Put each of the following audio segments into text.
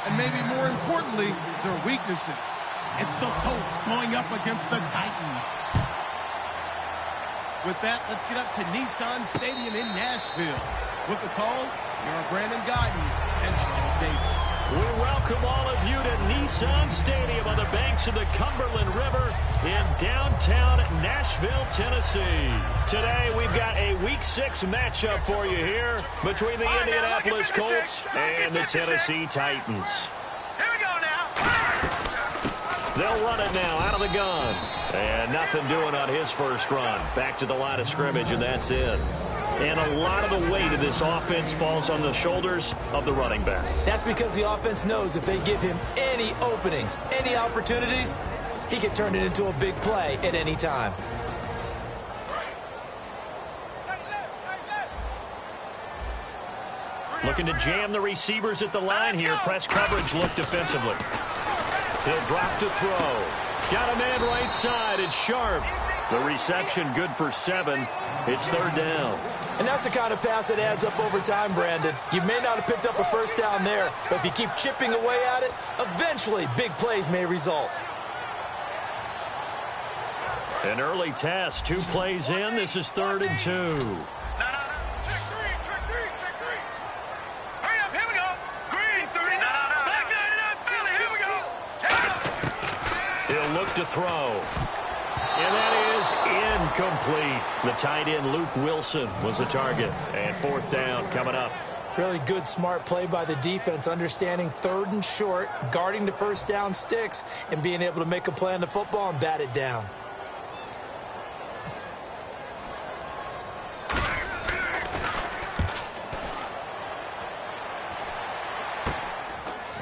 and maybe more importantly, their weaknesses. It's the Colts going up against the Titans. With that, let's get up to Nissan Stadium in Nashville. With the call, here are Brandon Guyton and Charles Davis. We welcome all of you to Nissan Stadium on the banks of the Cumberland River in downtown Nashville, Tennessee. Today, we've got a Week 6 matchup for you here between the Indianapolis Colts and the Tennessee Titans. Here we go now. They'll run it now out of the gun. And nothing doing on his first run. Back to the line of scrimmage, and that's it. And a lot of the weight of this offense falls on the shoulders of the running back. That's because the offense knows if they give him any openings, any opportunities, he can turn it into a big play at any time. Looking to jam the receivers at the line here. Press coverage look defensively. He'll drop to throw. Got a man right side. It's Sharp. The reception good for 7. It's third down. And that's the kind of pass that adds up over time, Brandon. You may not have picked up a first down there, but if you keep chipping away at it, eventually big plays may result. An early test. 2 plays in. This is 3rd and 2. No. Check three. Hurry up, here we go. Green, 3. No. Back there, here we go. He'll look to throw. And that is incomplete. The tight end, Luke Wilson, was the target. And 4th down coming up. Really good, smart play by the defense, understanding 3rd and short, guarding the first down sticks, and being able to make a play on the football and bat it down.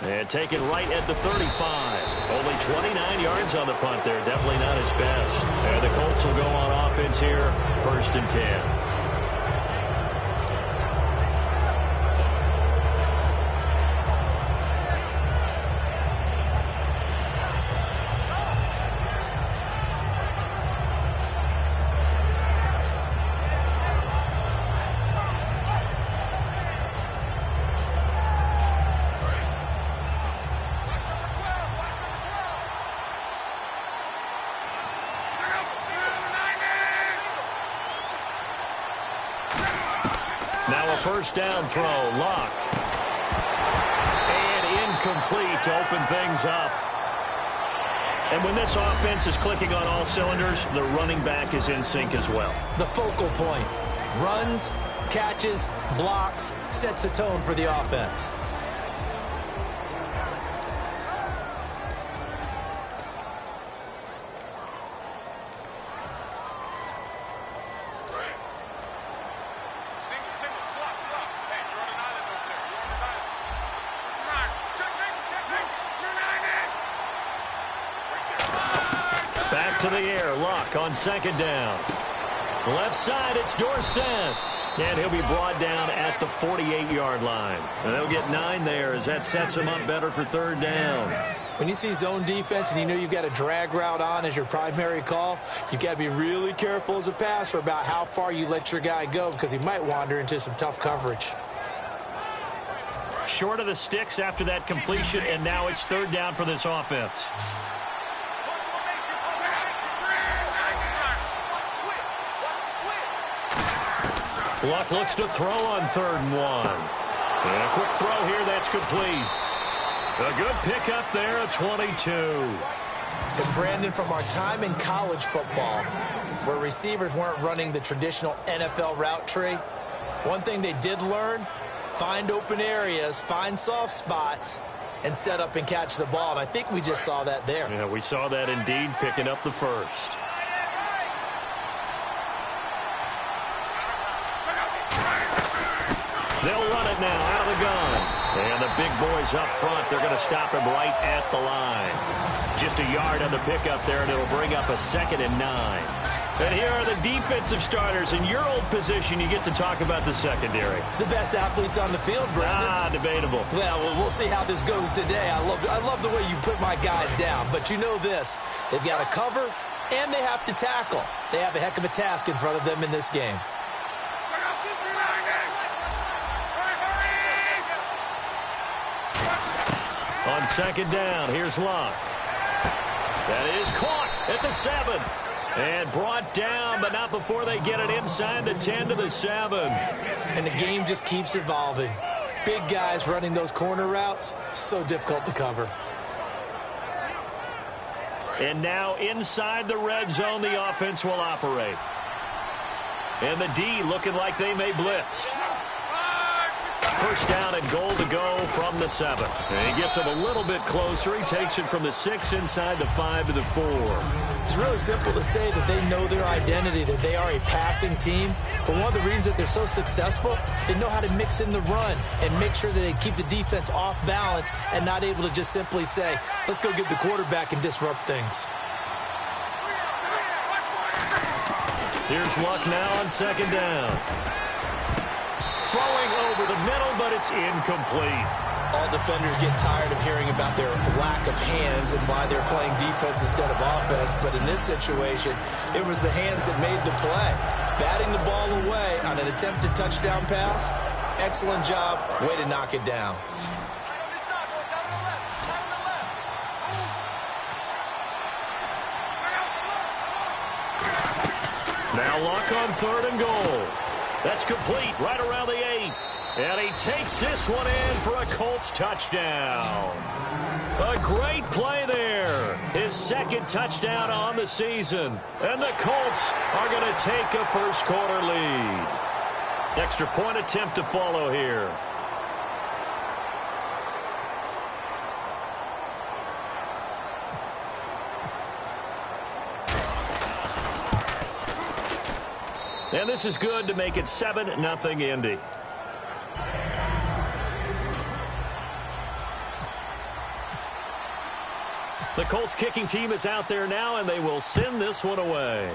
And taken right at the 35. Only 29 yards on the punt there. Definitely not his best. And the Colts will go on offense here. 1st and 10. Now a first down throw. Lock. And incomplete to open things up. And when this offense is clicking on all cylinders, the running back is in sync as well. The focal point. Runs, catches, blocks, sets the tone for the offense. To the air, Luck on 2nd down. Left side, it's Dorsett. And he'll be brought down at the 48-yard line. And they'll get 9 there as that sets him up better for 3rd down. When you see zone defense and you know you've got a drag route on as your primary call, you've got to be really careful as a passer about how far you let your guy go because he might wander into some tough coverage. Short of the sticks after that completion, and now it's 3rd down for this offense. Luck looks to throw on 3rd and 1. And a quick throw here that's complete. A good pickup there at 22. And Brandon, from our time in college football, where receivers weren't running the traditional NFL route tree, one thing they did learn, find open areas, find soft spots, and set up and catch the ball. And I think we just saw that there. Yeah, we saw that indeed, picking up the first. They'll run it now out of the gun. And the big boys up front, they're going to stop him right at the line. Just a yard on the pickup there, and it'll bring up a 2nd and 9. And here are the defensive starters. In your old position, you get to talk about the secondary. The best athletes on the field, Brandon. Debatable. Well, we'll see how this goes today. I love the way you put my guys down. But you know this. They've got to cover, and they have to tackle. They have a heck of a task in front of them in this game. On second down, here's Luck. That is caught at the 7. And brought down, but not before they get it inside the 10 to the 7. And the game just keeps evolving. Big guys running those corner routes, so difficult to cover. And now inside the red zone, the offense will operate. And the D looking like they may blitz. First down and goal to go from the 7. And he gets it a little bit closer. He takes it from the 6 inside the 5 to the 4. It's really simple to say that they know their identity, that they are a passing team. But one of the reasons that they're so successful, they know how to mix in the run and make sure that they keep the defense off balance and not able to just simply say, let's go get the quarterback and disrupt things. Here's Luck now on second down. Throwing over the middle, but it's incomplete. All defenders get tired of hearing about their lack of hands and why they're playing defense instead of offense. But in this situation, it was the hands that made the play. Batting the ball away on an attempted touchdown pass. Excellent job. Way to knock it down. Now Luck on third and goal. That's complete right around the 8. And he takes this one in for a Colts touchdown. A great play there. His second touchdown on the season. And the Colts are going to take a first quarter lead. Extra point attempt to follow here. And this is good to make it 7-0 Indy. The Colts kicking team is out there now, and they will send this one away.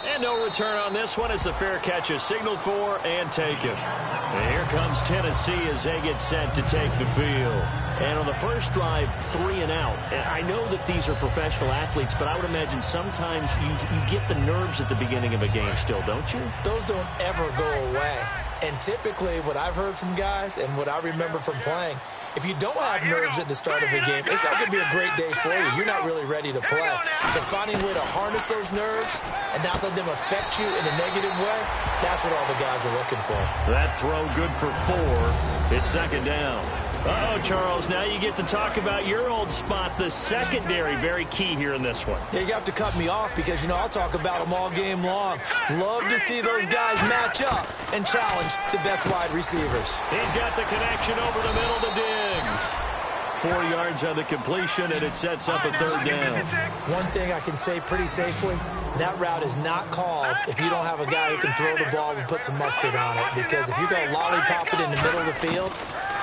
And no return on this one as the fair catch is signaled for and taken. And here comes Tennessee as they get set to take the field. And on the first drive, 3 and out. And I know that these are professional athletes, but I would imagine sometimes you get the nerves at the beginning of a game still, don't you? Those don't ever go away. And typically what I've heard from guys and what I remember from playing, if you don't have nerves at the start of a game, it's not going to be a great day for you. You're not really ready to play. So finding a way to harness those nerves and not let them affect you in a negative way, that's what all the guys are looking for. That throw good for 4. It's second down. Uh-oh, Charles, now you get to talk about your old spot, the secondary, very key here in this one. Yeah, you have to cut me off because, you know, I'll talk about them all game long. Love to see those guys match up and challenge the best wide receivers. He's got the connection over the middle to Diggs. 4 yards on the completion, and it sets up a third down. One thing I can say pretty safely, that route is not called if you don't have a guy who can throw the ball and put some mustard on it. Because if you go lollipop it in the middle of the field,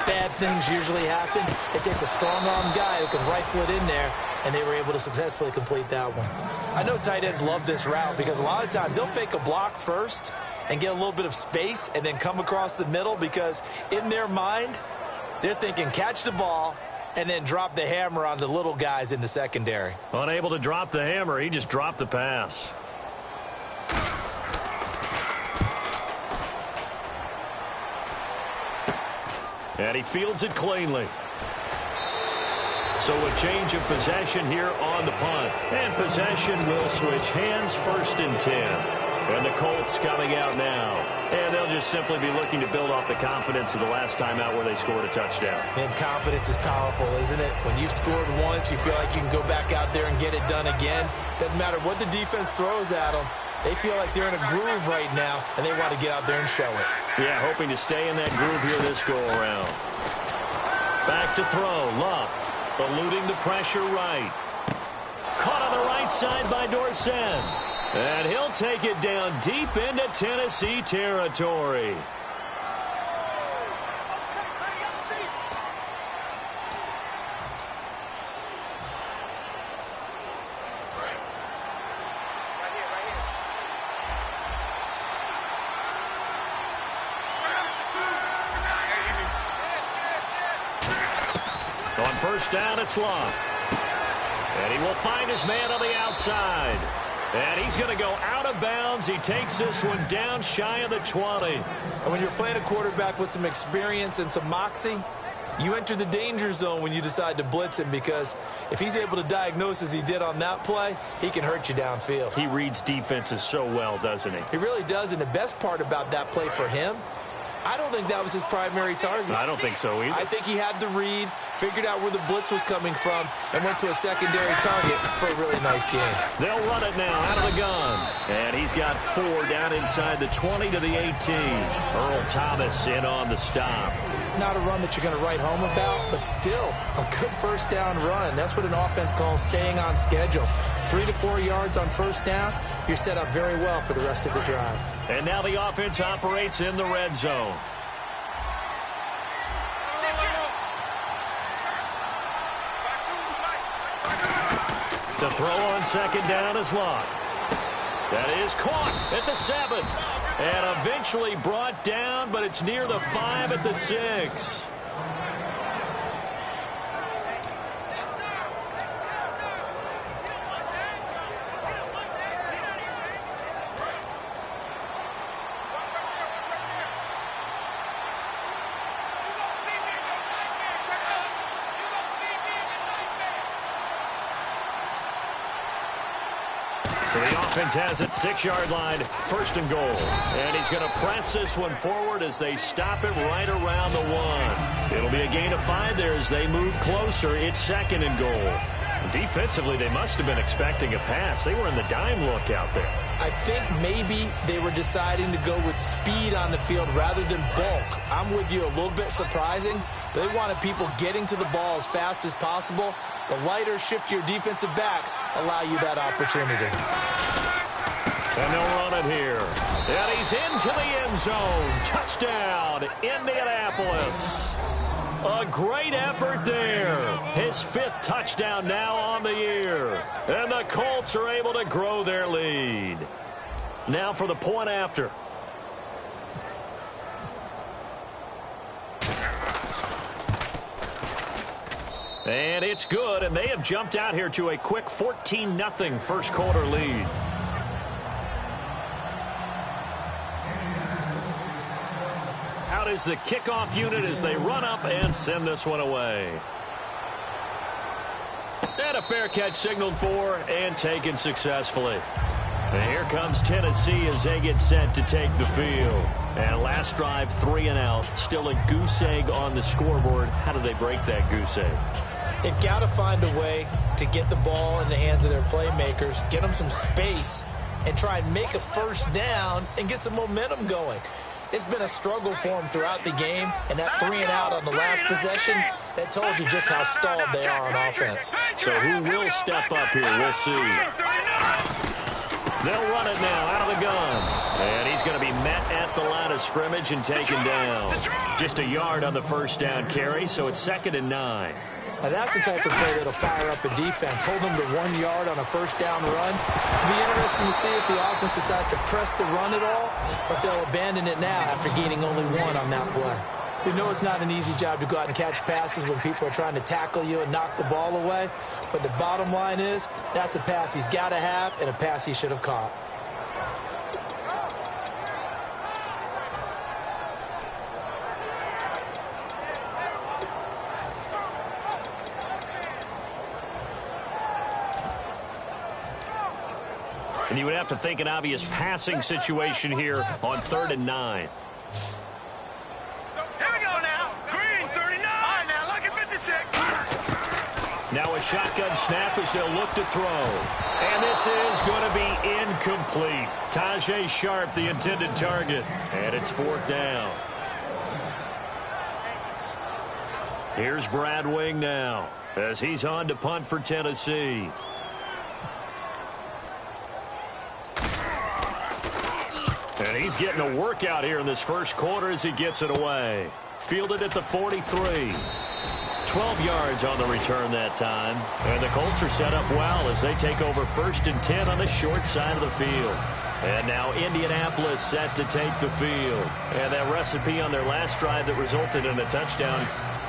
bad things usually happen. It takes a strong-armed guy who can rifle it in there, and they were able to successfully complete that one. I know tight ends love this route because a lot of times they'll fake a block first and get a little bit of space and then come across the middle because in their mind, they're thinking catch the ball and then drop the hammer on the little guys in the secondary. Unable to drop the hammer, he just dropped the pass. And he fields it cleanly. So a change of possession here on the punt. And possession will switch hands, 1st and 10. And the Colts coming out now. And they'll just simply be looking to build off the confidence of the last time out where they scored a touchdown. And confidence is powerful, isn't it? When you've scored once, you feel like you can go back out there and get it done again. Doesn't matter what the defense throws at them. They feel like they're in a groove right now, and they want to get out there and show it. Yeah, hoping to stay in that groove here this go-around. Back to throw. Luck eluding the pressure right. Caught on the right side by Dorsett. And he'll take it down deep into Tennessee territory. On first down, it's Luck. And he will find his man on the outside. And he's going to go out of bounds. He takes this one down shy of the 20. And when you're playing a quarterback with some experience and some moxie, You enter the danger zone when you decide to blitz him, because if he's able to diagnose as he did on that play, he can hurt you downfield. He reads defenses so well, doesn't he? He really does, and the best part about that play for him, I don't think that was his primary target. I don't think so either. I think he had the read, figured out where the blitz was coming from, and went to a secondary target for a really nice game. They'll run it now out of the gun. And he's got 4 down inside the 20 to the 18. Earl Thomas in on the stop. Not a run that you're going to write home about, but still a good first down run. That's what an offense calls staying on schedule. 3 to 4 yards on first down, you're set up very well for the rest of the drive. And now the offense operates in the red zone. To throw on second down is Locke. That is caught at the 7. And eventually brought down, but it's near the 5 at the 6. So the offense has it, 6-yard line, 1st and goal. And he's going to press this one forward as they stop it right around the 1. It'll be a gain of 5 there as they move closer. It's 2nd and goal. Defensively, they must have been expecting a pass. They were in the dime look out there. I think maybe they were deciding to go with speed on the field rather than bulk. I'm with you, a little bit surprising. They wanted people getting to the ball as fast as possible. The lighter, shiftier defensive backs allow you that opportunity. And they'll run it here. And he's into the end zone. Touchdown, Indianapolis. A great effort there. His 5th touchdown now on the year. And the Colts are able to grow their lead. Now for the point after. And it's good, and they have jumped out here to a quick 14-0 first quarter lead. Out is the kickoff unit as they run up and send this one away. And a fair catch signaled for and taken successfully. And here comes Tennessee as they get set to take the field. And last drive, 3 and out. Still a goose egg on the scoreboard. How do they break that goose egg? They've got to find a way to get the ball in the hands of their playmakers, get them some space, and try and make a first down and get some momentum going. It's been a struggle for them throughout the game, and that 3 and out on the last possession, that told you just how stalled they are on offense. So who will step up here? We'll see. They'll run it now out of the gun. And he's going to be met at the line of scrimmage and taken down. Just a yard on the first down carry, so it's 2nd and 9. Now that's the type of play that'll fire up a defense. Hold them to 1 yard on a first down run. It'll be interesting to see if the offense decides to press the run at all, or if they'll abandon it now after gaining only 1 on that play. We know it's not an easy job to go out and catch passes when people are trying to tackle you and knock the ball away. But the bottom line is, that's a pass he's got to have and a pass he should have caught. And you would have to think an obvious passing situation here on 3rd and 9. Here we go now. Green, 39. All right, now look at 56. Now a shotgun snap as they'll look to throw. And this is going to be incomplete. Tajay Sharp, the intended target. And it's 4th down. Here's Brad Wing now as he's on to punt for Tennessee. And he's getting a workout here in this first quarter as he gets it away. Fielded at the 43. 12 yards on the return that time. And the Colts are set up well as they take over 1st and 10 on the short side of the field. And now Indianapolis set to take the field. And that recipe on their last drive that resulted in a touchdown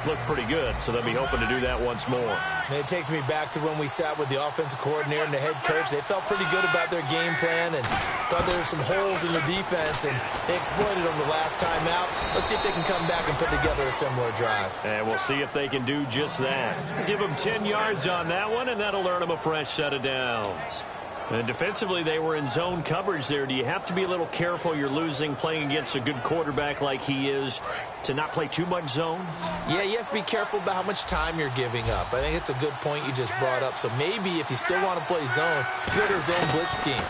looked pretty good, so they'll be hoping to do that once more. And it takes me back to when we sat with the offensive coordinator and the head coach. They felt pretty good about their game plan and thought there were some holes in the defense, and they exploited them the last time out. Let's see if they can come back and put together a similar drive. And we'll see if they can do just that. Give them 10 yards on that one, and that'll earn them a fresh set of downs. And defensively, they were in zone coverage there. Do you have to be a little careful? You're losing playing against a good quarterback like he is to not play too much zone? Yeah, you have to be careful about how much time you're giving up. I think it's a good point you just brought up. So maybe if you still want to play zone, you go to a zone blitz scheme.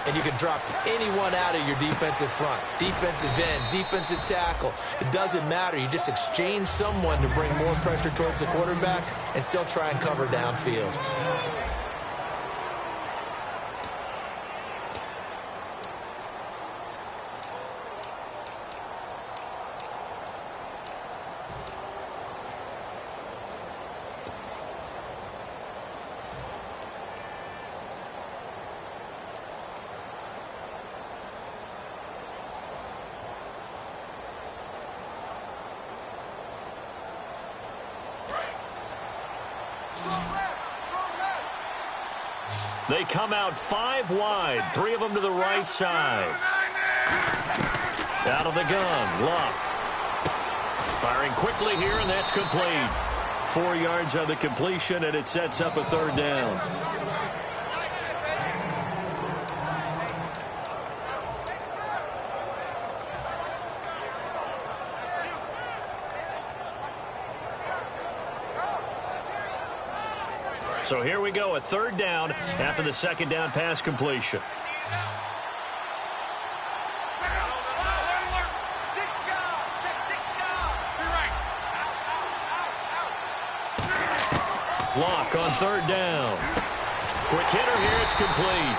And you can drop anyone out of your defensive front, defensive end, defensive tackle. It doesn't matter. You just exchange someone to bring more pressure towards the quarterback and still try and cover downfield. They come out 5 wide, 3 of them to the right side. Out of the gun, Luck. Firing quickly here, and that's complete. 4 yards on the completion, and it sets up a 3rd down. So here we go, a 3rd down after the 2nd down pass completion. Block on 3rd down. Quick hitter here, it's complete.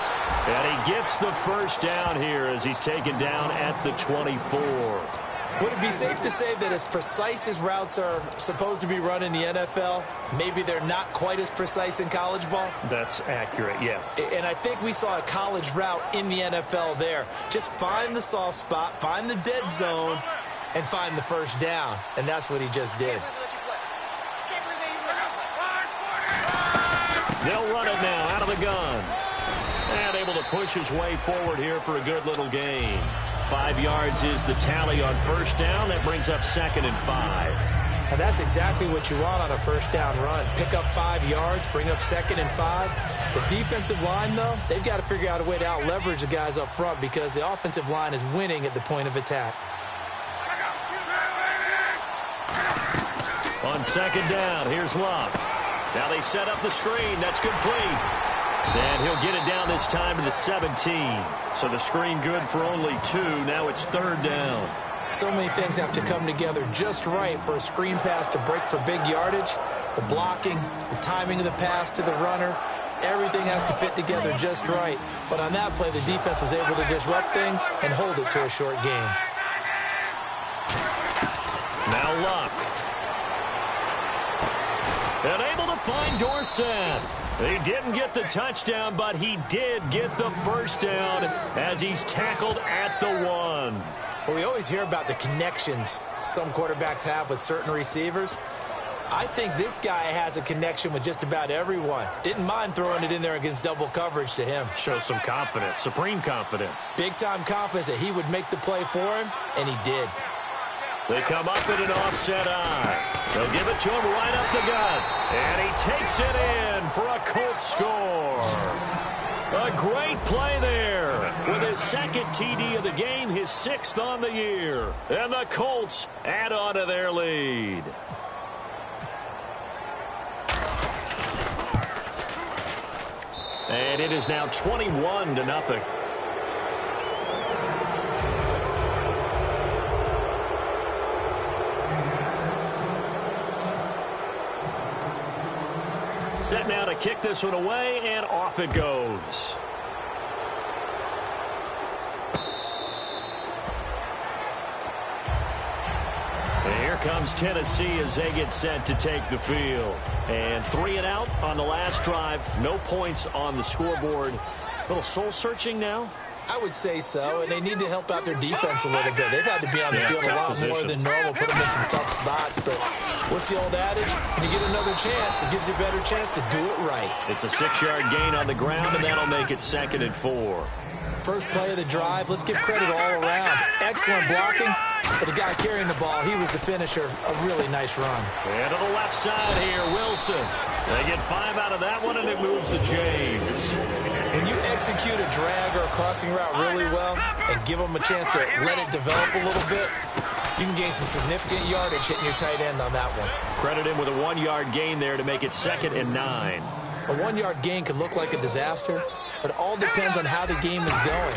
And he gets the 1st down here as he's taken down at the 24. Would it be safe to say that as precise as routes are supposed to be run in the NFL, maybe they're not quite as precise in college ball? That's accurate, yeah. And I think we saw a college route in the NFL there. Just find the soft spot, find the dead zone, and find the 1st down. And that's what he just did. They'll run it now out of the gun. And able to push his way forward here for a good little gain. 5 yards is the tally on 1st down. That brings up 2nd and 5. And that's exactly what you want on a 1st down run. Pick up 5 yards, bring up 2nd and 5. The defensive line, though, they've got to figure out a way to out-leverage the guys up front because the offensive line is winning at the point of attack. On 2nd down, here's Luck. Now they set up the screen. That's complete. And he'll get it down this time to the 17. So the screen good for only 2. Now it's 3rd down. So many things have to come together just right for a screen pass to break for big yardage. The blocking, the timing of the pass to the runner, everything has to fit together just right. But on that play, the defense was able to disrupt things and hold it to a short game. Now Luck. And able to find Dorsett. He didn't get the touchdown, but he did get the 1st down as he's tackled at the 1. Well, we always hear about the connections some quarterbacks have with certain receivers. I think this guy has a connection with just about everyone. Didn't mind throwing it in there against double coverage to him. Shows some confidence, supreme confidence. Big-time confidence that he would make the play for him, and he did. They come up in an offset eye. They'll give it to him right up the gut. And he takes it in for a Colts score. A great play there with his 2nd TD of the game, his 6th on the year. And the Colts add on to their lead. And it is now 21-0. Set now to kick this one away, and off it goes. And here comes Tennessee as they get set to take the field. And 3 and out on the last drive. No points on the scoreboard. A little soul-searching now I would say so, and they need to help out their defense a little bit. They've had to be on the field a lot more than normal, put them in some tough spots. But what's the old adage? When you get another chance, it gives you a better chance to do it right. It's a 6-yard gain on the ground, and that'll make it 2nd and 4. First play of the drive, let's give credit all around. Excellent blocking, but the guy carrying the ball, he was the finisher. A really nice run. And to the left side here, Wilson. They get 5 out of that one, and it moves to James. When you execute a drag or a crossing route really well and give them a chance to let it develop a little bit, you can gain some significant yardage hitting your tight end on that one. Credit him with a 1-yard gain there to make it 2nd and 9. A 1-yard gain can look like a disaster, but it all depends on how the game is going.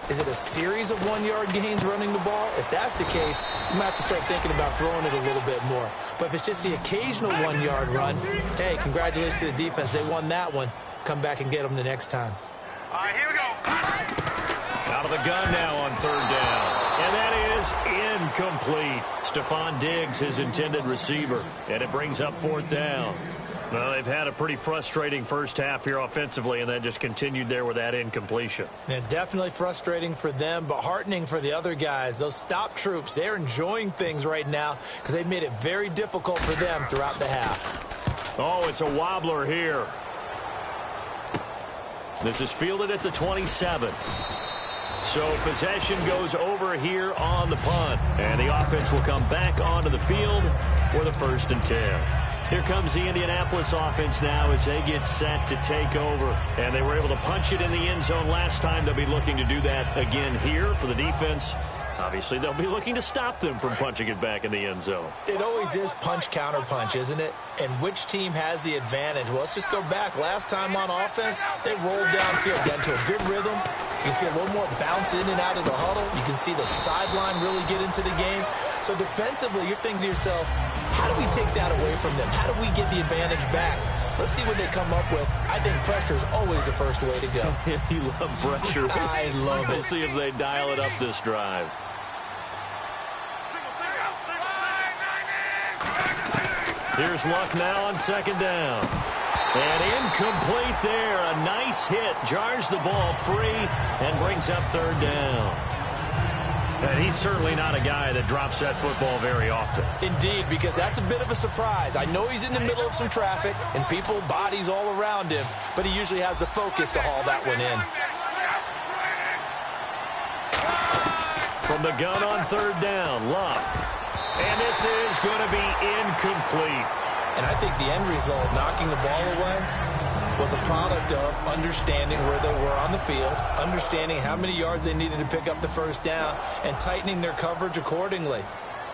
Is it a series of 1-yard gains running the ball? If that's the case, you might have to start thinking about throwing it a little bit more. But if it's just the occasional 1-yard run, hey, congratulations to the defense. They won that one. Come back and get them the next time. All right, here we go. Out of the gun now on 3rd down. And that is incomplete. Stephon Diggs, his intended receiver. And it brings up 4th down. Well, they've had a pretty frustrating first half here offensively, and then just continued there with that incompletion. And definitely frustrating for them, but heartening for the other guys. Those stop troops, they're enjoying things right now because they've made it very difficult for them throughout the half. Oh, it's a wobbler here. This is fielded at the 27. So possession goes over here on the punt. And the offense will come back onto the field for the 1st and 10. Here comes the Indianapolis offense now as they get set to take over. And they were able to punch it in the end zone last time. They'll be looking to do that again here for the defense. Obviously, they'll be looking to stop them from punching it back in the end zone. It always is punch-counter-punch, isn't it? And which team has the advantage? Well, let's just go back. Last time on offense, they rolled downfield, got into a good rhythm. You can see a little more bounce in and out of the huddle. You can see the sideline really get into the game. So defensively, you're thinking to yourself, how do we take that away from them? How do we get the advantage back? Let's see what they come up with. I think pressure is always the first way to go. You love pressure. I love it. We'll see if they dial it up this drive. Here's Luck now on 2nd down. And incomplete there. A nice hit. Jars the ball free and brings up 3rd down. And he's certainly not a guy that drops that football very often. Indeed, because that's a bit of a surprise. I know he's in the middle of some traffic and people, bodies all around him, but he usually has the focus to haul that one in. From the gun on 3rd down, Luck. And this is going to be incomplete. And I think the end result, knocking the ball away, was a product of understanding where they were on the field, understanding how many yards they needed to pick up the 1st down, and tightening their coverage accordingly.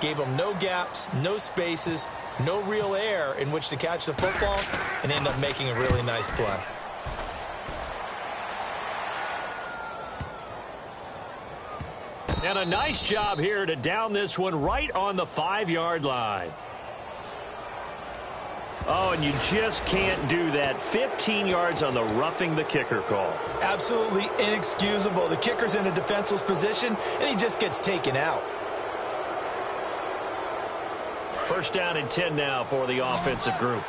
Gave them no gaps, no spaces, no real air in which to catch the football, and end up making a really nice play. And a nice job here to down this one right on the 5-yard line. Oh, and you just can't do that. 15 yards on the roughing the kicker call. Absolutely inexcusable. The kicker's in a defenseless position, and he just gets taken out. 1st down and 10 now for the offensive group.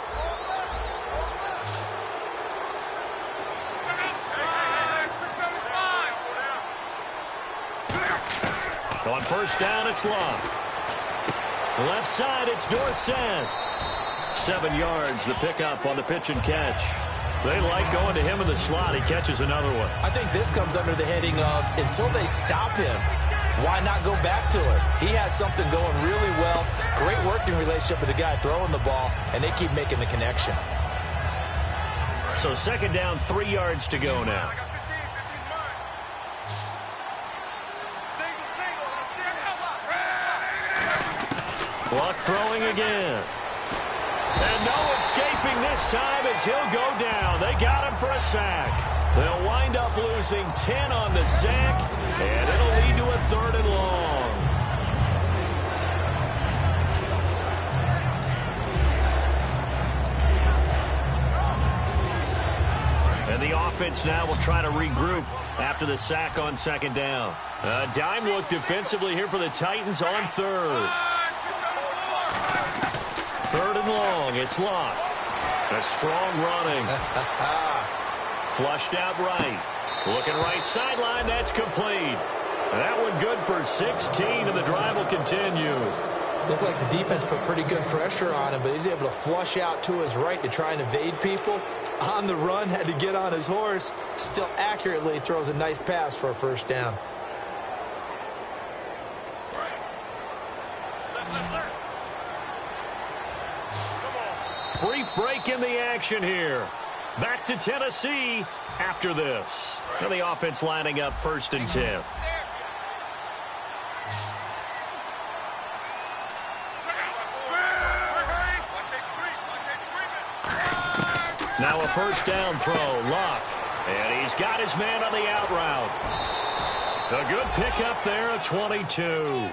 On 1st down, it's Luck. Left side, it's Dorsett. 7 yards, the pickup on the pitch and catch. They like going to him in the slot. He catches another one. I think this comes under the heading of, until they stop him, why not go back to it? He has something going really well. Great working relationship with the guy throwing the ball, and they keep making the connection. So 2nd down, 3 yards to go now. Luck throwing again. And no escaping this time as he'll go down. They got him for a sack. They'll wind up losing 10 on the sack, and it'll lead to a 3rd and long. And the offense now will try to regroup after the sack on 2nd down. A dime look defensively here for the Titans on 3rd. 3rd and long, it's Luck. A strong running. Flushed out right. Looking right sideline, that's complete. And that one good for 16, and the drive will continue. Looked like the defense put pretty good pressure on him, but he's able to flush out to his right to try and evade people. On the run, had to get on his horse. Still accurately throws a nice pass for a first down. Brief break in the action here. Back to Tennessee after this. And the offense lining up 1st and 10. Now a first down throw, Luck. And he's got his man on the out route. A good pickup there, a 22.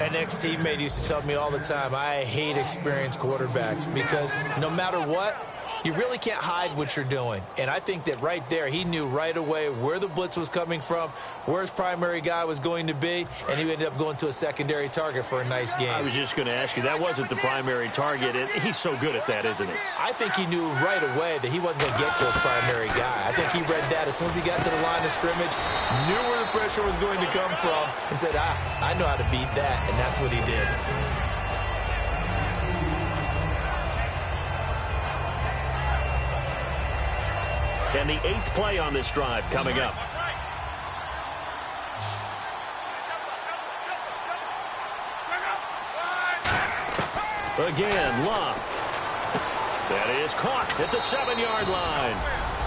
An ex-teammate used to tell me all the time, I hate experienced quarterbacks because no matter what, you really can't hide what you're doing. And I think that right there, he knew right away where the blitz was coming from, where his primary guy was going to be, and he ended up going to a secondary target for a nice game. I was just going to ask you, that wasn't the primary target. He's so good at that, isn't he? I think he knew right away that he wasn't going to get to his primary guy. I think he read that as soon as he got to the line of scrimmage, knew where the pressure was going to come from, and said, I know how to beat that, and that's what he did. And the 8th play on this drive coming up. Again, Luck. That is caught at the 7-yard line.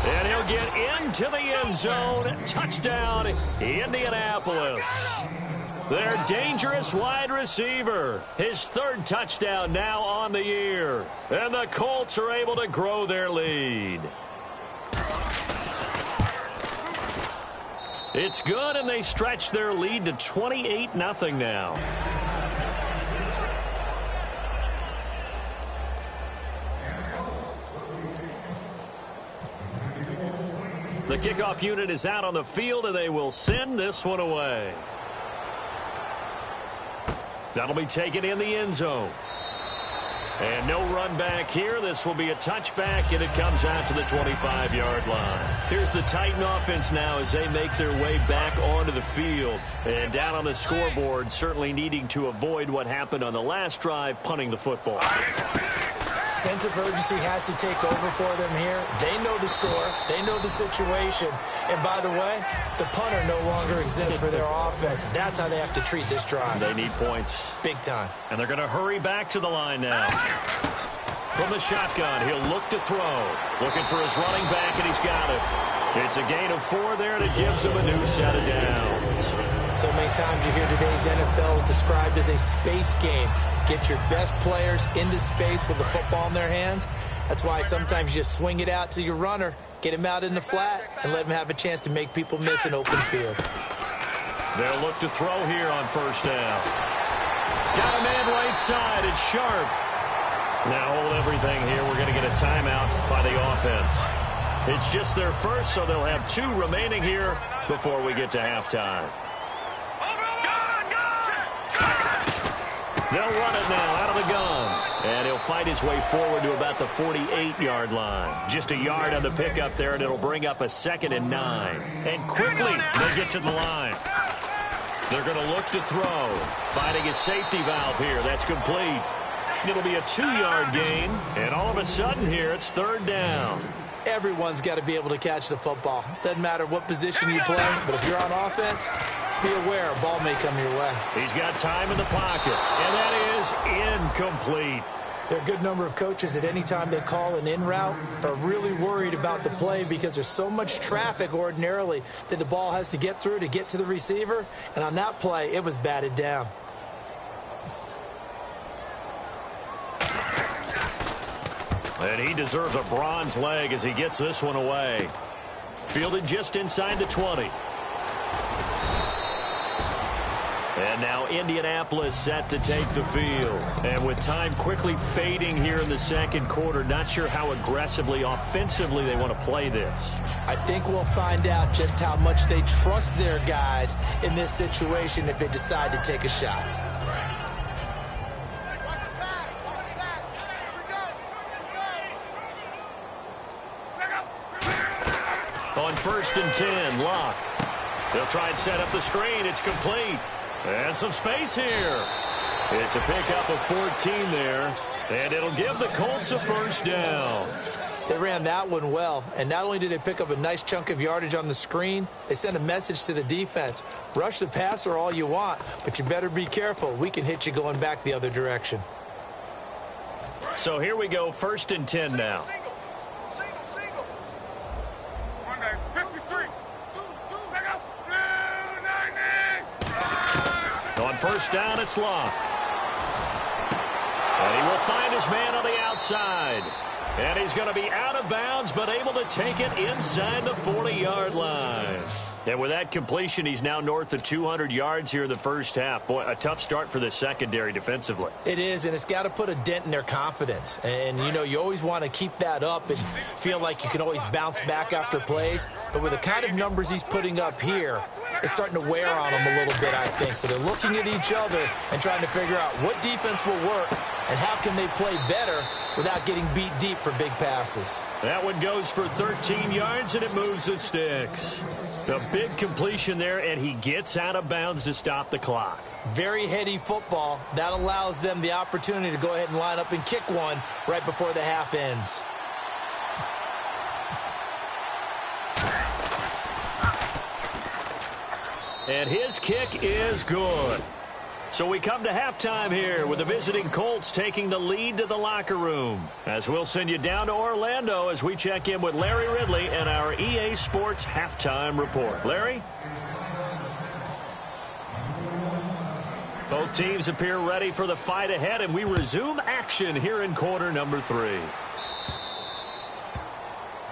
And he'll get into the end zone. Touchdown, Indianapolis. Their dangerous wide receiver. His 3rd touchdown now on the year. And the Colts are able to grow their lead. It's good, and they stretch their lead to 28-0 now. The kickoff unit is out on the field, and they will send this one away. That'll be taken in the end zone. And no run back here. This will be a touchback, and it comes out to the 25-yard line. Here's the Titan offense now as they make their way back onto the field. And down on the scoreboard, certainly needing to avoid what happened on the last drive, punting the football. Sense of urgency has to take over for them here. They know the score. They know the situation. And by the way, the punter no longer exists for their offense. That's how they have to treat this drive. They need points. Big time. And they're going to hurry back to the line now. From the shotgun, he'll look to throw. Looking for his running back, and he's got it. It's a gain of 4 there, and it gives him a new set of downs. So many times you hear today's NFL described as a space game. Get your best players into space with the football in their hands. That's why sometimes you just swing it out to your runner, get him out in the flat, and let him have a chance to make people miss an open field. They'll look to throw here on first down. Got a man right side. It's Sharp. Now hold everything here. We're going to get a timeout by the offense. It's just their first, so they'll have 2 remaining here before we get to halftime. They'll run it now out of the gun. And he'll fight his way forward to about the 48-yard line. Just a yard on the pickup there, and it'll bring up a 2nd and 9. And quickly, they get to the line. They're going to look to throw. Finding a safety valve here. That's complete. It'll be a 2-yard gain. And all of a sudden here, it's 3rd down. Everyone's got to be able to catch the football. Doesn't matter what position you play, but if you're on offense, be aware a ball may come your way. He's got time in the pocket, and that is incomplete. There are a good number of coaches at any time they call an in route are really worried about the play because there's so much traffic ordinarily that the ball has to get through to get to the receiver. And on that play, it was batted down. And he deserves a bronze leg as he gets this one away. Fielded just inside the 20. And now Indianapolis set to take the field. And with time quickly fading here in the second quarter, not sure how aggressively, offensively they want to play this. I think we'll find out just how much they trust their guys in this situation if they decide to take a shot. On 1st and 10, Locke. They'll try and set up the screen. It's complete. And some space here. It's a pickup of 14 there. And it'll give the Colts a first down. They ran that one well, and not only did they pick up a nice chunk of yardage on the screen, they sent a message to the defense. Rush the passer all you want, but you better be careful. We can hit you going back the other direction. So here we go, 1st and 10 now. On 1st down, it's Locke. And he will find his man on the outside. And he's going to be out of bounds, but able to take it inside the 40-yard line. And with that completion, he's now north of 200 yards here in the first half. Boy, a tough start for the secondary defensively. It is, and it's got to put a dent in their confidence. And, you know, you always want to keep that up and feel like you can always bounce back after plays. But with the kind of numbers he's putting up here, it's starting to wear on them a little bit, I think. So they're looking at each other and trying to figure out what defense will work and how can they play better without getting beat deep for big passes. That one goes for 13 yards, and it moves the sticks. The big completion there, and he gets out of bounds to stop the clock. Very heady football. That allows them the opportunity to go ahead and line up and kick one right before the half ends. And his kick is good. So we come to halftime here with the visiting Colts taking the lead to the locker room. As we'll send you down to Orlando as we check in with Larry Ridley and our EA Sports Halftime Report. Larry? Both teams appear ready for the fight ahead, and we resume action here in quarter number 3.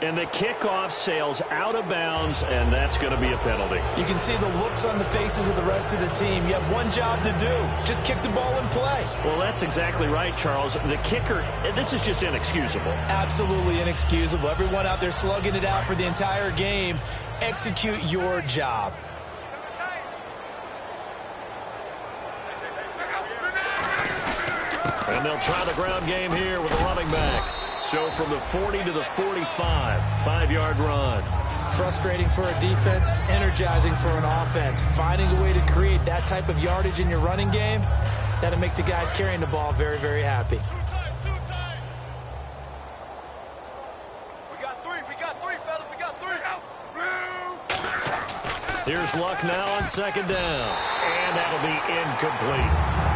And the kickoff sails out of bounds, and that's going to be a penalty. You can see the looks on the faces of the rest of the team. You have one job to do. Just kick the ball and play. Well, that's exactly right, Charles. The kicker, this is just inexcusable. Absolutely inexcusable. Everyone out there slugging it out for the entire game. Execute your job. And they'll try the ground game here with a running back. So from the 40 to the 45, 5-yard run. Frustrating for a defense, energizing for an offense. Finding a way to create that type of yardage in your running game, that'll make the guys carrying the ball very, very happy. We got three, fellas. We got three. Here's Luck now on 2nd down. And that'll be incomplete.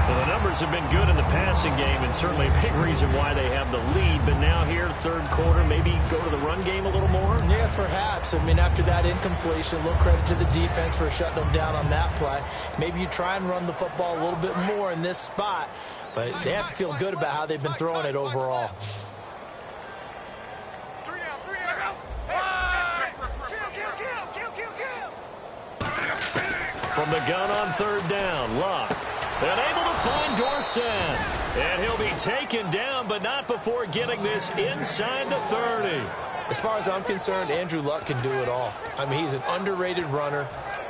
Well, the numbers have been good in the passing game, and certainly a big reason why they have the lead. But now here, 3rd quarter, maybe go to the run game a little more? Yeah, perhaps. I mean, after that incompletion, a little credit to the defense for shutting them down on that play. Maybe you try and run the football a little bit more in this spot, but they have to feel good about how they've been throwing it overall. From the gun on 3rd down, Luck. And able to find Dorsett. And he'll be taken down, but not before getting this inside the 30. As far as I'm concerned, Andrew Luck can do it all. I mean, he's an underrated runner,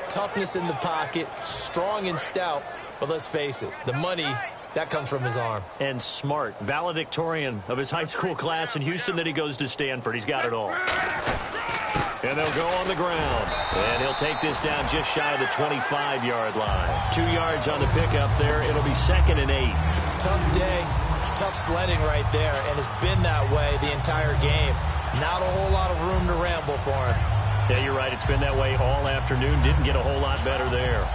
toughness in the pocket, strong and stout. But let's face it, the money, that comes from his arm. And smart, valedictorian of his high school class in Houston, then he goes to Stanford. He's got it all. And they'll go on the ground. And he'll take this down just shy of the 25-yard line. 2 yards on the pickup there. It'll be 2nd and 8. Tough day, tough sledding right there, and it's been that way the entire game. Not a whole lot of room to ramble for him. Yeah, you're right. It's been that way all afternoon. Didn't get a whole lot better there.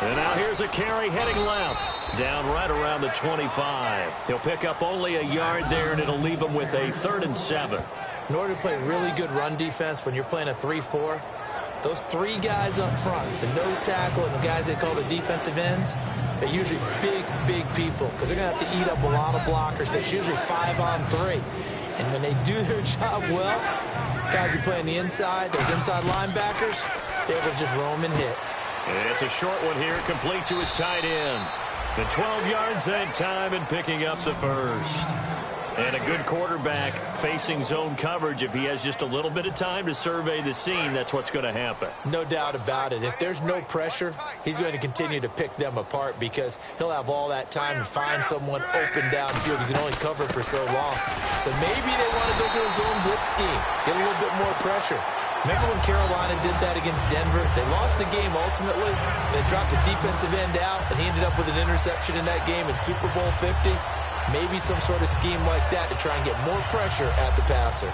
And now here's a carry heading left. Down right around the 25. He'll pick up only a yard there, and it'll leave him with a 3rd and 7. In order to play really good run defense when you're playing a 3-4, those 3 guys up front, the nose tackle and the guys they call the defensive ends, they're usually big, big people because they're going to have to eat up a lot of blockers. There's usually 5 on 3. And when they do their job well, guys who play on the inside, those inside linebackers, they will just roam and hit. And it's a short one here, complete to his tight end. The 12 yards that time and picking up the first. And a good quarterback facing zone coverage, if he has just a little bit of time to survey the scene, that's what's going to happen. No doubt about it. If there's no pressure, he's going to continue to pick them apart because he'll have all that time to find someone open downfield. You can only cover for so long. So maybe they want to go to a zone blitz scheme, get a little bit more pressure. Remember when Carolina did that against Denver? They lost the game ultimately. They dropped the defensive end out, and he ended up with an interception in that game in Super Bowl 50. Maybe some sort of scheme like that to try and get more pressure at the passer.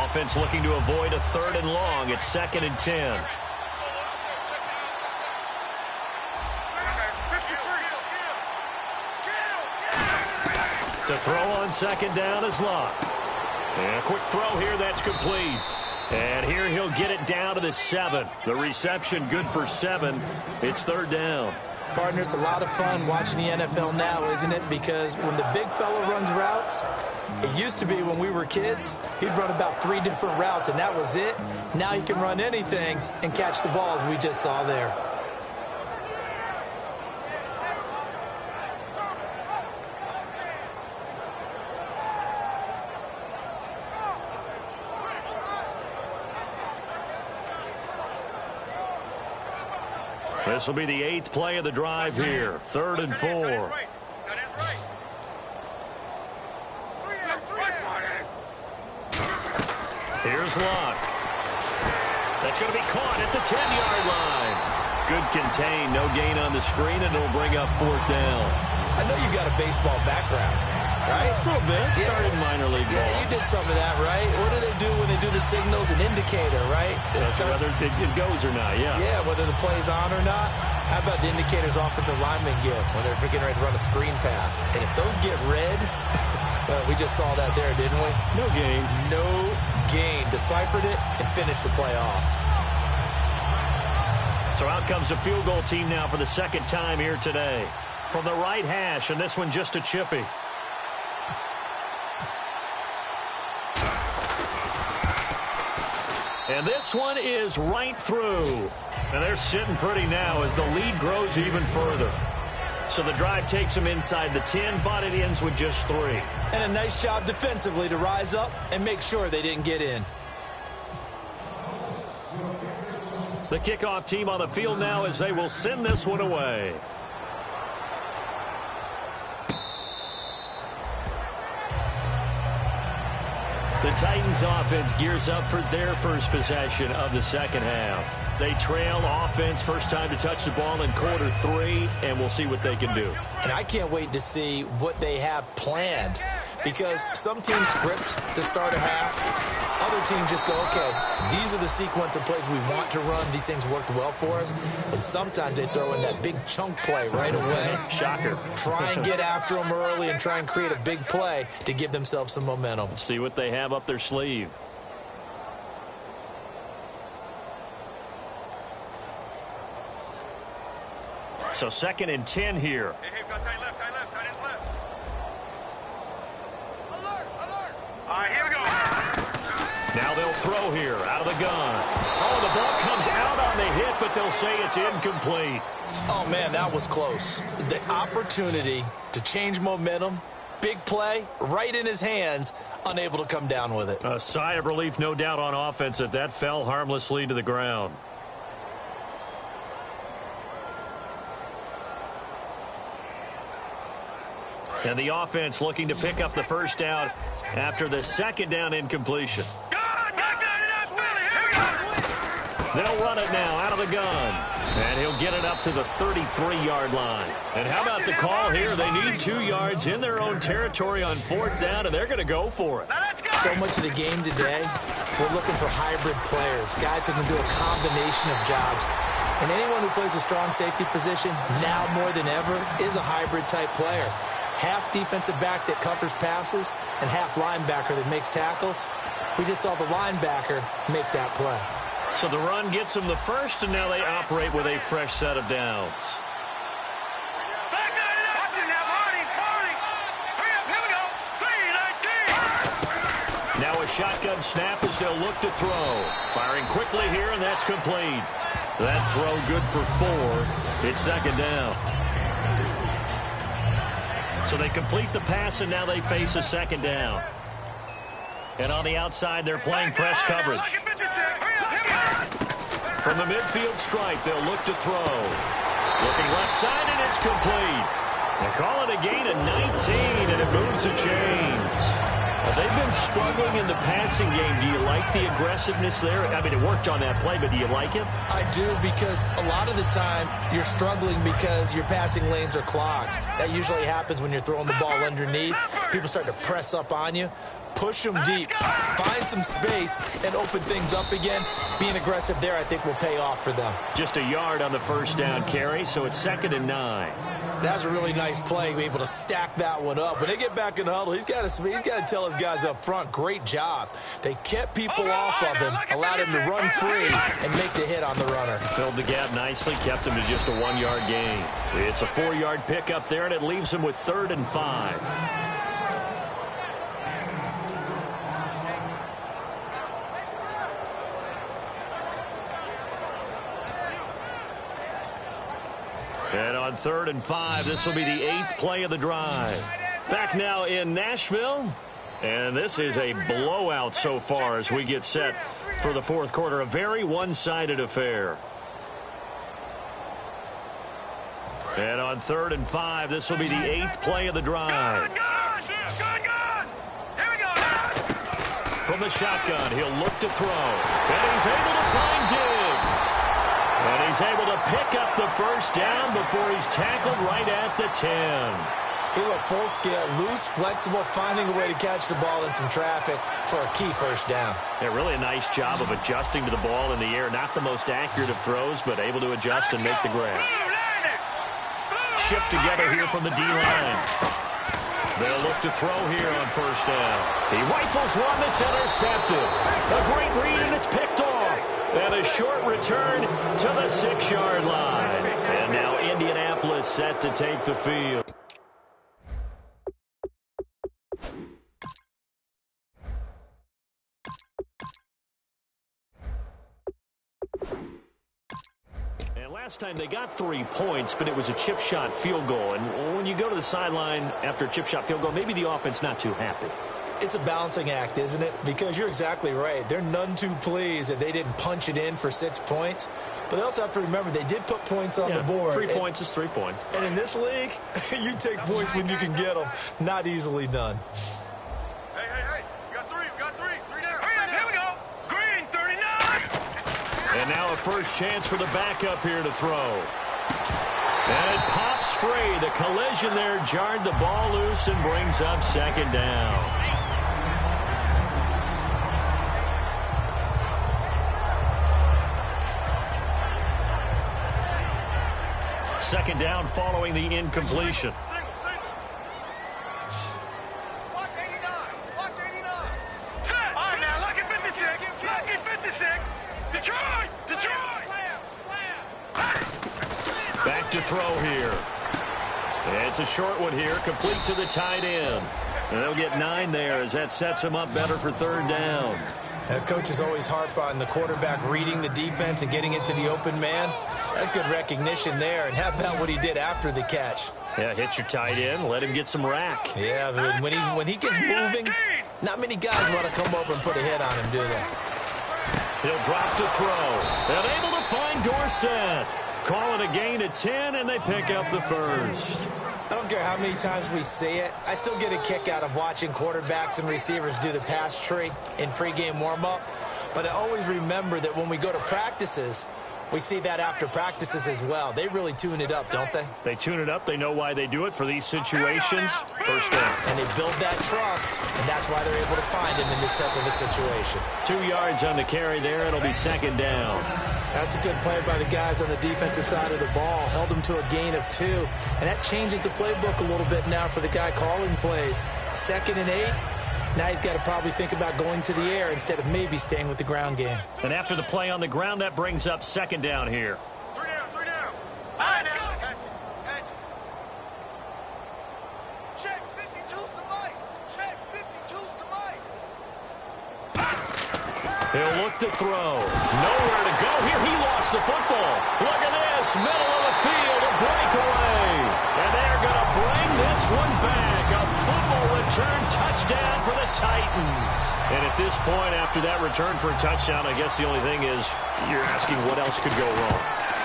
Offense looking to avoid a 3rd and long. It's 2nd and 10. To throw on 2nd down is Locke. And a quick throw here, that's complete. And here he'll get it down to the 7. The reception good for 7. It's 3rd down. Partner, it's a lot of fun watching the NFL now, isn't it? Because when the big fella runs routes, it used to be when we were kids, he'd run about 3 different routes, and that was it. Now he can run anything and catch the ball, as we just saw there. This will be the 8th play of the drive here. 3rd and 4. Here's Locke. That's going to be caught at the 10-yard line. Good contain, no gain on the screen, and it'll bring up 4th down. I know you've got a baseball background, right? A little bit. Started minor league ball. Yeah, you did some of that, right? What do they do when they do the signals? An indicator, right? Whether it goes or not, yeah. Yeah, whether the play's on or not. How about the indicators offensive linemen give when they're getting ready to run a screen pass? And if those get red, we just saw that there, didn't we? No gain. No gain. Deciphered it and finished the play off. So out comes a field goal team now for the 2nd time here today. From the right hash, and this one just a chippy. And this one is right through. And they're sitting pretty now as the lead grows even further. So the drive takes them inside the 10, but it ends with just 3. And a nice job defensively to rise up and make sure they didn't get in. The kickoff team on the field now as they will send this one away. The Titans offense gears up for their first possession of the 2nd half. They trail offense, first time to touch the ball in quarter 3, and we'll see what they can do. And I can't wait to see what they have planned, because some teams script to start a half. Other teams just go, okay, these are the sequence of plays we want to run. These things worked well for us. And sometimes they throw in that big chunk play right away. Shocker. Try and get after them early and try and create a big play to give themselves some momentum. See what they have up their sleeve. So 2nd and 10 here. Hey, tight left, tight end left. Alert. All right, here we go. Now they'll throw here out of the gun. Oh, the ball comes out on the hit, but they'll say it's incomplete. Oh, man, that was close. The opportunity to change momentum, big play, right in his hands, unable to come down with it. A sigh of relief, no doubt, on offense that fell harmlessly to the ground. And the offense looking to pick up the first down after the 2nd down incompletion. They'll run it now out of the gun. And he'll get it up to the 33-yard line. And how about the call here? They need 2 yards in their own territory on 4th down, and they're going to go for it. So much of the game today, we're looking for hybrid players, guys who can do a combination of jobs. And anyone who plays a strong safety position, now more than ever, is a hybrid-type player. Half defensive back that covers passes and half linebacker that makes tackles. We just saw the linebacker make that play. So the run gets them the first, and now they operate with a fresh set of downs. Now a shotgun snap as they'll look to throw. Firing quickly here, and that's complete. That throw good for 4. It's 2nd down. So they complete the pass, and now they face a second down. And on the outside, they're playing press coverage. From the midfield stripe, they'll look to throw. Looking left side, and it's complete. They call it a gain of 19, and it moves the chains. They've been struggling in the passing game. Do you like the aggressiveness there? I mean, it worked on that play, but do you like it? I do, because a lot of the time you're struggling because your passing lanes are clogged. That usually happens when you're throwing the ball underneath. People start to press up on you. Push them deep, find some space, and open things up again. Being aggressive there, I think, will pay off for them. Just a yard on the first down carry, so it's 2nd and 9. That was a really nice play, able to stack that one up. When they get back in the huddle, he's got to tell his guys up front, great job. They kept people off of him, allowed him to run free, and make the hit on the runner. Filled the gap nicely, kept him to just a 1-yard gain. It's a 4-yard pickup there, and it leaves him with 3rd and 5. And on 3rd and 5, this will be the 8th play of the drive. Back now in Nashville. And this is a blowout so far as we get set for the 4th quarter. A very one-sided affair. And on 3rd and 5, this will be the 8th play of the drive. From the shotgun, he'll look to throw. And he's able to find Diggs. And he's able to pick up the first down before he's tackled right at the 10. He went full scale, loose, flexible, finding a way to catch the ball in some traffic for a key first down. Yeah, really a nice job of adjusting to the ball in the air. Not the most accurate of throws, but able to adjust and make the grab. Shift together here from the D-line. They'll look to throw here on first down. He rifles one that's intercepted. A great read, and it's picked off. And a short return to the 6-yard line. And now Indianapolis set to take the field. And last time they got 3 points, but it was a chip shot field goal. And when you go to the sideline after a chip shot field goal, maybe the offense not too happy. It's a balancing act, isn't it? Because you're exactly right. They're none too pleased that they didn't punch it in for 6 points. But they also have to remember they did put points on the board. 3 points is 3 points. And in this league, you take points when you can get them. Not easily done. Hey. We got 3. Three down. Here we go. Green, 39. And now a first chance for the backup here to throw. And it pops free. The collision there jarred the ball loose and brings up 2nd down. Second down following the incompletion. Single. Watch 89. Set. All right, now, lucky 56. Lucky 56. Detroit. Slam. Back to throw here. It's a short one here, complete to the tight end. And they'll get 9 there as that sets them up better for 3rd down. Coaches always harp on the quarterback reading the defense and getting into the open man. That's good recognition there. And how about what he did after the catch? Yeah, hit your tight end, let him get some rack. Yeah, but when he gets moving, not many guys want to come over and put a hit on him, do they? He'll drop to throw. And able to find Dorsett. Call it a gain of 10, and they pick up the first. I don't care how many times we see it. I still get a kick out of watching quarterbacks and receivers do the pass tree in pregame warm-up. But I always remember that when we go to practices, we see that after practices as well. They really tune it up, don't they? They tune it up. They know why they do it for these situations. First down. And they build that trust, and that's why they're able to find him in this type of a situation. 2 yards on the carry there. It'll be 2nd down. That's a good play by the guys on the defensive side of the ball. Held them to a gain of 2. And that changes the playbook a little bit now for the guy calling plays. 2nd and 8. Now he's got to probably think about going to the air instead of maybe staying with the ground game. And after the play on the ground, that brings up 2nd down here. 3 down. All right, now. Catch it. Check 52's the mic. Check 52's the mic. He'll look to throw. Nowhere to go here. He lost lost the football. Look at this. Middle of the field, a breakaway. And they're going to bring this one back. A fumble return touchdown for the Titans. And at this point, after that return for a touchdown, I guess the only thing is you're asking what else could go wrong.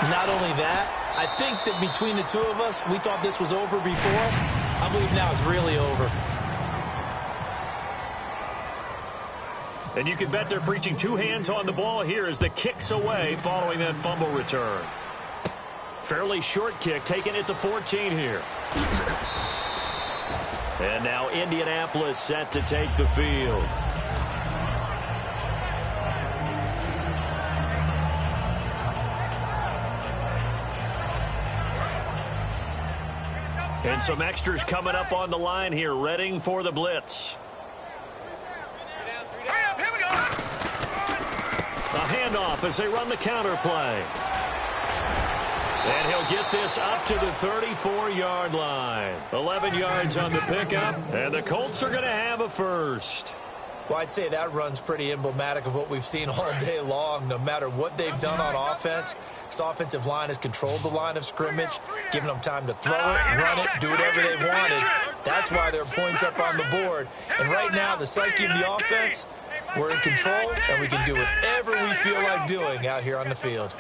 Not only that, I think that between the two of us, we thought this was over before. I believe now it's really over. And you can bet they're preaching two hands on the ball here as the kick's away following that fumble return. Fairly short kick, taking it to 14 here. And now Indianapolis set to take the field. And some extras coming up on the line here, readying for the blitz. A handoff as they run the counter play. And he'll get this up to the 34-yard line. 11 yards on the pickup, and the Colts are going to have a first. Well, I'd say that run's pretty emblematic of what we've seen all day long. No matter what they've done on offense, this offensive line has controlled the line of scrimmage, giving them time to throw it, run it, do whatever they've wanted. That's why there are points up on the board. And right now, the psyche of the offense, we're in control, and we can do whatever we feel like doing out here on the field.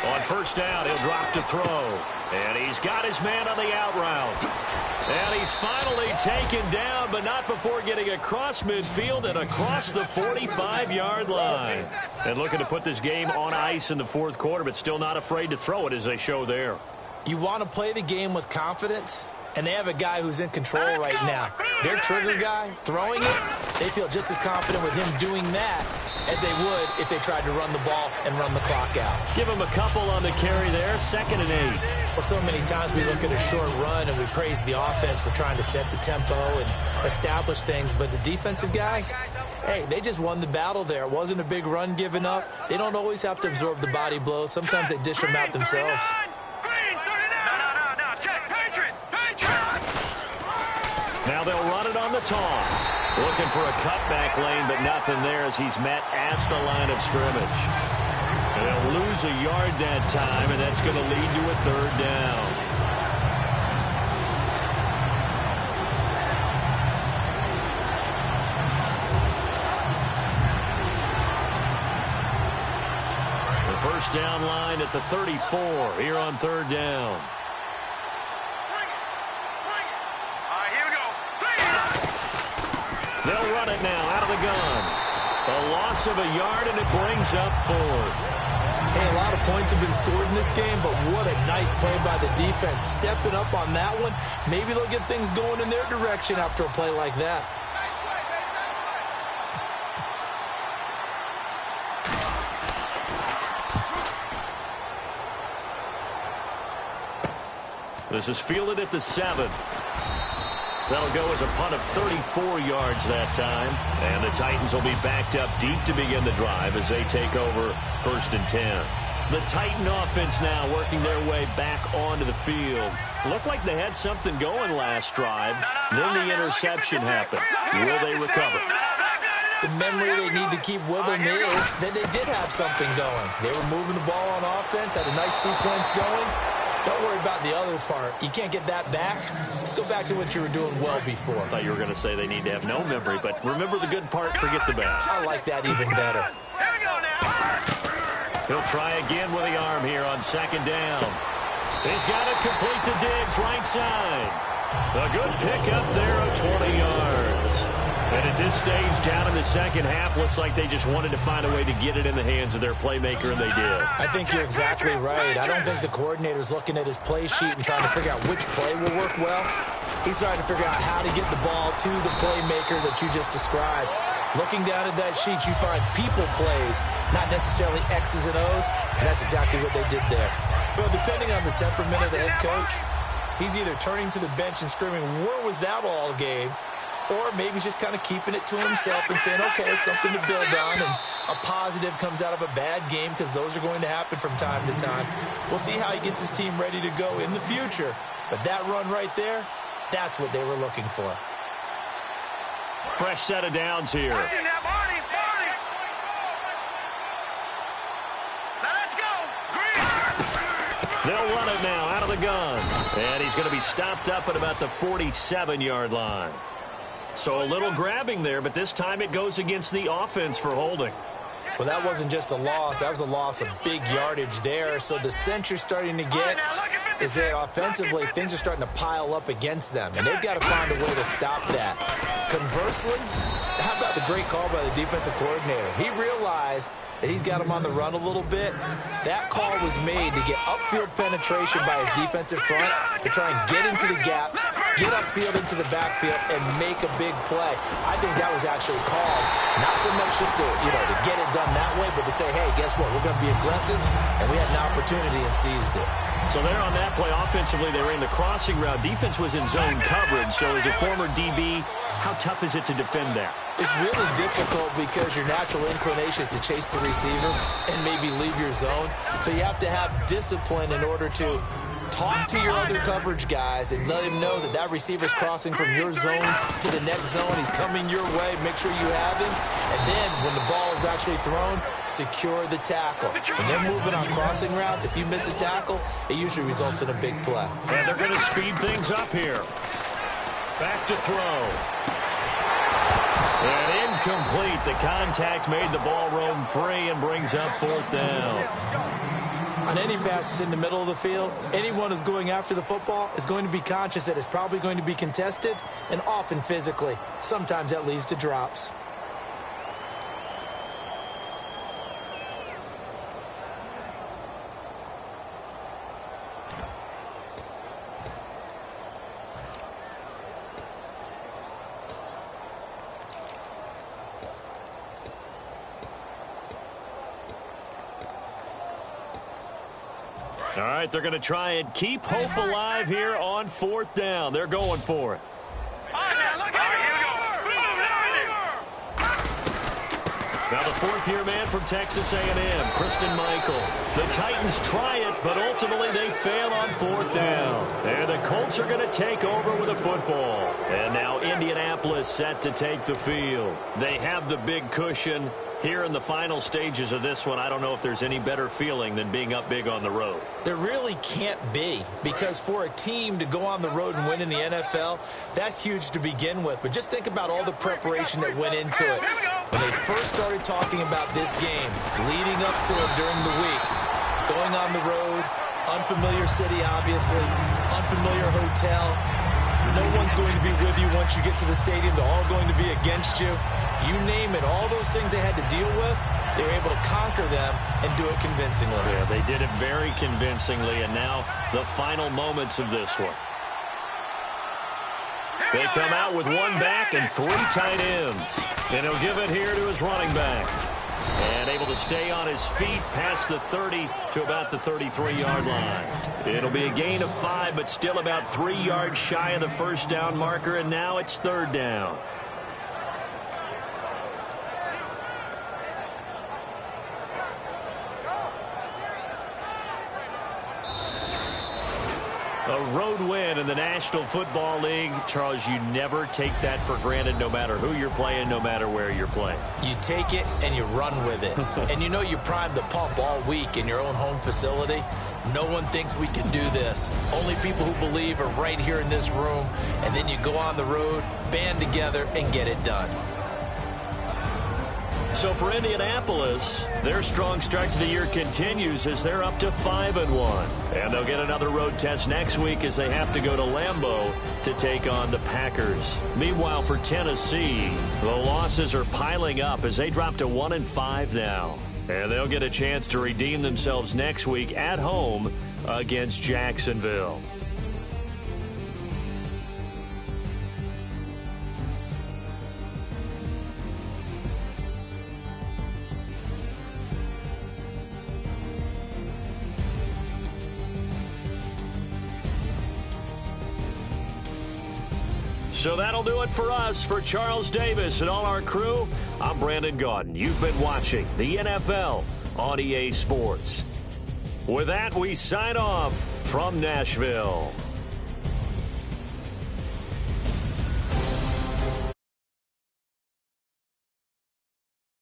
On first down, he'll drop to throw. And he's got his man on the out route. And he's finally taken down, but not before getting across midfield and across the 45-yard line. And looking to put this game on ice in the fourth quarter, but still not afraid to throw it as they show there. You want to play the game with confidence, and they have a guy who's in control right now. Their trigger guy, throwing it, they feel just as confident with him doing that as they would if they tried to run the ball and run the clock out. Give him a couple on the carry there, 2nd and 8. Well, so many times we look at a short run and we praise the offense for trying to set the tempo and establish things, but the defensive guys, hey, they just won the battle there. It wasn't a big run given up. They don't always have to absorb the body blows. Sometimes they dish them out themselves. Now they'll run it on the toss. Looking for a cutback lane, but nothing there as he's met at the line of scrimmage. And they'll lose a yard that time, and that's going to lead to a 3rd down. The first down line at the 34 here on 3rd down. They'll run it now out of the gun. A loss of a yard, and it brings up 4th. Hey, a lot of points have been scored in this game, but what a nice play by the defense. Stepping up on that one. Maybe they'll get things going in their direction after a play like that. This is fielded at the 7. That'll go as a punt of 34 yards that time. And the Titans will be backed up deep to begin the drive as they take over 1st and 10. The Titan offense now working their way back onto the field. Looked like they had something going last drive. Then the interception happened. Will they recover? The memory they need to keep with them is that they did have something going. They were moving the ball on offense, had a nice sequence going. Don't worry about the other part. You can't get that back. Let's go back to what you were doing well before. I thought you were going to say they need to have no memory, but remember the good part, forget the bad. I like that even better. Here we go now. He'll try again with the arm here on 2nd down. He's got it complete to Diggs, right side. A good pickup there of 20 yards. And at this stage, down in the second half, looks like they just wanted to find a way to get it in the hands of their playmaker, and they did. I think you're exactly right. I don't think the coordinator's looking at his play sheet and trying to figure out which play will work well. He's trying to figure out how to get the ball to the playmaker that you just described. Looking down at that sheet, you find people plays, not necessarily X's and O's, and that's exactly what they did there. Well, depending on the temperament of the head coach, he's either turning to the bench and screaming, "Where was that all game?" Or maybe just kind of keeping it to himself and saying, okay, it's something to build on, and a positive comes out of a bad game because those are going to happen from time to time. We'll see how he gets his team ready to go in the future. But that run right there, that's what they were looking for. Fresh set of downs here. Now it now out of the gun. And he's going to be stopped up at about the 47-yard line. So a little grabbing there, but this time it goes against the offense for holding. Well, that wasn't just a loss. That was a loss of big yardage there. So the sense you're starting to get is that offensively things are starting to pile up against them, and they've got to find a way to stop that. Conversely, how about the great call by the defensive coordinator? He realized that he's got him on the run a little bit. That call was made to get upfield penetration by his defensive front to try and get into the gaps, get upfield into the backfield, and make a big play. I think that was actually called, not so much just to get it done that way, but to say, hey, guess what? We're going to be aggressive, and we had an opportunity and seized it. So there on that play, offensively, they ran the crossing route. Defense was in zone coverage. So as a former DB, how tough is it to defend that? It's really difficult because your natural inclination is to chase the receiver and maybe leave your zone. So you have to have discipline in order to talk to your other coverage guys and let him know that that receiver's crossing from your zone to the next zone. He's coming your way. Make sure you have him. And then when the ball is actually thrown, secure the tackle. When they're moving on crossing routes, if you miss a tackle, it usually results in a big play. And they're going to speed things up here. Back to throw. And incomplete. The contact made the ball roam free and brings up 4th down. On any passes in the middle of the field, anyone who's going after the football is going to be conscious that it's probably going to be contested, and often physically. Sometimes that leads to drops. All right, they're going to try and keep hope alive here on 4th down. They're going for it. Now the 4th-year man from Texas A&M, Christian Michael. The Titans try it, but ultimately they fail on 4th down. And the Colts are going to take over with a football. And now Indianapolis set to take the field. They have the big cushion. Here in the final stages of this one, I don't know if there's any better feeling than being up big on the road. There really can't be, because for a team to go on the road and win in the NFL, that's huge to begin with. But just think about all the preparation that went into it. When they first started talking about this game, leading up to it during the week, going on the road, unfamiliar city, obviously, unfamiliar hotel. No one's going to be with you once you get to the stadium. They're all going to be against you. You name it, all those things they had to deal with, they were able to conquer them and do it convincingly. Yeah, they did it very convincingly, and now the final moments of this one. They come out with one back and 3 tight ends. And he'll give it here to his running back. And able to stay on his feet past the 30 to about the 33-yard line. It'll be a gain of 5, but still about 3 yards shy of the first down marker, and now it's 3rd down. A road win in the National Football League. Charles, you never take that for granted no matter who you're playing, no matter where you're playing. You take it and you run with it. And you know you primed the pump all week in your own home facility. No one thinks we can do this. Only people who believe are right here in this room. And then you go on the road, band together, and get it done. So for Indianapolis, their strong start to the year continues as they're up to 5-1. And they'll get another road test next week as they have to go to Lambeau to take on the Packers. Meanwhile, for Tennessee, the losses are piling up as they drop to 1-5 now. And they'll get a chance to redeem themselves next week at home against Jacksonville. So that'll do it for us. For Charles Davis and all our crew, I'm Brandon Gaudin. You've been watching the NFL on EA Sports. With that, we sign off from Nashville.